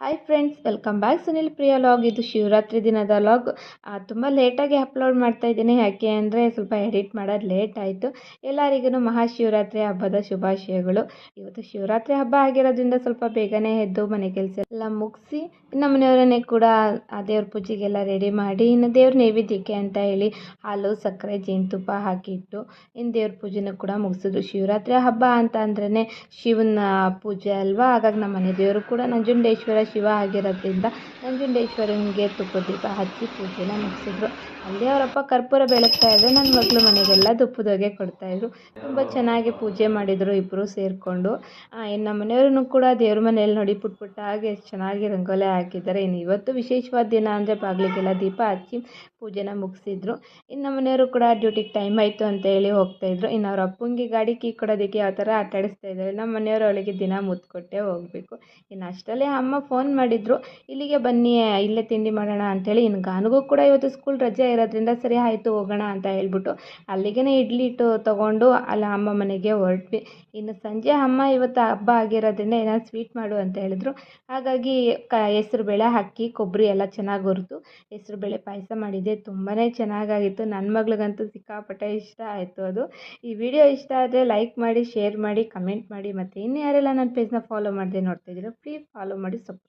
Hi friends, welcome back Sunil Priya log. ಇದು ಶಿವರಾತ್ರಿ ದಿನದ log. ತುಂಬ ಲೇಟಾಗಿ ಅಪ್ಲೋಡ್ ಮಾಡ್ತಾ ಇದ್ದೀನಿ. ಯಾಕೆ ಅಂದರೆ ಸ್ವಲ್ಪ ಎಡಿಟ್ ಮಾಡೋದು ಲೇಟ್ ಆಯಿತು. ಎಲ್ಲರಿಗೂ ಮಹಾಶಿವರಾತ್ರಿ ಹಬ್ಬದ ಶುಭಾಶಯಗಳು. ಇವತ್ತು ಶಿವರಾತ್ರಿ ಹಬ್ಬ ಆಗಿರೋದ್ರಿಂದ ಸ್ವಲ್ಪ ಬೇಗನೆ ಎದ್ದು ಮನೆ ಕೆಲಸ ಎಲ್ಲ ಮುಗಿಸಿ ಇನ್ನು ಮನೆಯವರನ್ನೇ ಕೂಡ ಆ ದೇವ್ರ ಪೂಜೆಗೆಲ್ಲ ರೆಡಿ ಮಾಡಿ, ಇನ್ನು ದೇವ್ರ ನೈವೇದ್ಯಕ್ಕೆ ಅಂತ ಹೇಳಿ ಹಾಲು ಸಕ್ಕರೆ ಜೇನುತುಪ್ಪ ಹಾಕಿಟ್ಟು ಇನ್ನು ದೇವ್ರ ಪೂಜೆನೂ ಕೂಡ ಮುಗಿಸಿದ್ರು. ಶಿವರಾತ್ರಿ ಹಬ್ಬ ಅಂತ ಅಂದ್ರೇ ಶಿವನ ಪೂಜೆ ಅಲ್ವಾ. ಹಾಗಾಗಿ ನಮ್ಮ ಮನೆ ದೇವರು ಕೂಡ ನಂಜುಂಡೇಶ್ವರ ಶಿವ ಆಗಿರೋದ್ರಿಂದ ನಂಜುಂಡೇಶ್ವರನಿಗೆ ತುಪ್ಪ ದೀಪ ಹಚ್ಚಿ ಪೂಜೆನ ಮುಗಿಸಿದ್ರು. ಅಲ್ಲೇ ಅವರಪ್ಪ ಕರ್ಪೂರ ಬೆಳಗ್ತಾ ಇದ್ದರೆ ನನ್ನ ಮಗಳು ಮನೆಗೆಲ್ಲ ತುಪ್ಪದೊಗೆ ಕೊಡ್ತಾಯಿದ್ರು. ತುಂಬ ಚೆನ್ನಾಗಿ ಪೂಜೆ ಮಾಡಿದರು ಇಬ್ಬರು ಸೇರಿಕೊಂಡು. ಇನ್ನು ನಮ್ಮ ಮನೆಯವ್ರೂ ಕೂಡ ದೇವ್ರ ಮನೆಯಲ್ಲಿ ನೋಡಿ ಪುಟ್ಟ ಪುಟ್ಟಾಗಿ ಎಷ್ಟು ಚೆನ್ನಾಗಿ ರಂಗೋಲಿ ಹಾಕಿದ್ದಾರೆ. ಇನ್ನು ಇವತ್ತು ವಿಶೇಷವಾದ ದಿನ ಅಂದರೆ ಬಾಗಿಲಿಗೆಲ್ಲ ದೀಪ ಹಚ್ಚಿ ಪೂಜೆನ ಮುಗಿಸಿದ್ರು. ಇನ್ನು ನಮ್ಮ ಮನೆಯವರು ಕೂಡ ಡ್ಯೂಟಿಗೆ ಟೈಮ್ ಆಯಿತು ಅಂತ ಹೇಳಿ ಹೋಗ್ತಾಯಿದ್ರು. ಇನ್ನು ಅವ್ರ ಅಪ್ಪಂಗೆ ಗಾಡಿ ಕೀ ಕೊಡೋದಕ್ಕೆ ಯಾವ ಥರ ಆಟ ಆಡಿಸ್ತಾ ಇದ್ದಾರೆ. ನಮ್ಮ ಮನೆಯವರು ಅವಳಿಗೆ ದಿನ ಮುತ್ತು ಕೊಟ್ಟೇ ಹೋಗಬೇಕು. ಇನ್ನು ಅಷ್ಟರಲ್ಲೇ ಅಮ್ಮ ಫೋನ್ ಮಾಡಿದರು, ಇಲ್ಲಿಗೆ ಬನ್ನಿ ಇಲ್ಲೇ ತಿಂಡಿ ಮಾಡೋಣ ಅಂಥೇಳಿ. ಇನ್ನು ಗಾನಿಗೂ ಕೂಡ ಇವತ್ತು ಸ್ಕೂಲ್ ರಜೆ ಇರೋದ್ರಿಂದ ಸರಿ ಆಯಿತು ಹೋಗೋಣ ಅಂತ ಹೇಳ್ಬಿಟ್ಟು ಅಲ್ಲಿಗೆ ಇಡ್ಲಿ ಹಿಟ್ಟು ತೊಗೊಂಡು ಅಲ್ಲಿ ಅಮ್ಮ ಮನೆಗೆ ಹೊರಟ್ವಿ. ಇನ್ನು ಸಂಜೆ ಅಮ್ಮ ಇವತ್ತು ಹಬ್ಬ ಆಗಿರೋದ್ರಿಂದ ಏನಾದ್ರು ಸ್ವೀಟ್ ಮಾಡು ಅಂತ ಹೇಳಿದ್ರು. ಹಾಗಾಗಿ ಹೆಸ್ರುಬೇಳೆ ಅಕ್ಕಿ ಕೊಬ್ಬರಿ ಎಲ್ಲ ಚೆನ್ನಾಗಿ ಹುರಿದು ಹೆಸ್ರುಬೇಳೆ ಪಾಯಸ ಮಾಡಿದ್ದೆ. ತುಂಬಾ ಚೆನ್ನಾಗಾಗಿತ್ತು. ನನ್ನ ಮಗಳಿಗಂತೂ ಸಿಕ್ಕಾಪಟ್ಟೆ ಇಷ್ಟ ಆಯಿತು ಅದು. ಈ ವಿಡಿಯೋ ಇಷ್ಟ ಆದರೆ ಲೈಕ್ ಮಾಡಿ, ಶೇರ್ ಮಾಡಿ, ಕಮೆಂಟ್ ಮಾಡಿ. ಮತ್ತು ಇನ್ನು ಯಾರೆಲ್ಲ ನನ್ನ ಪೇಜ್ನ ಫಾಲೋ ಮಾಡದೆ ನೋಡ್ತಾ ಇದ್ದೀರೋ ಪ್ಲೀಸ್ ಫಾಲೋ ಮಾಡಿ, ಸಪೋರ್ಟ್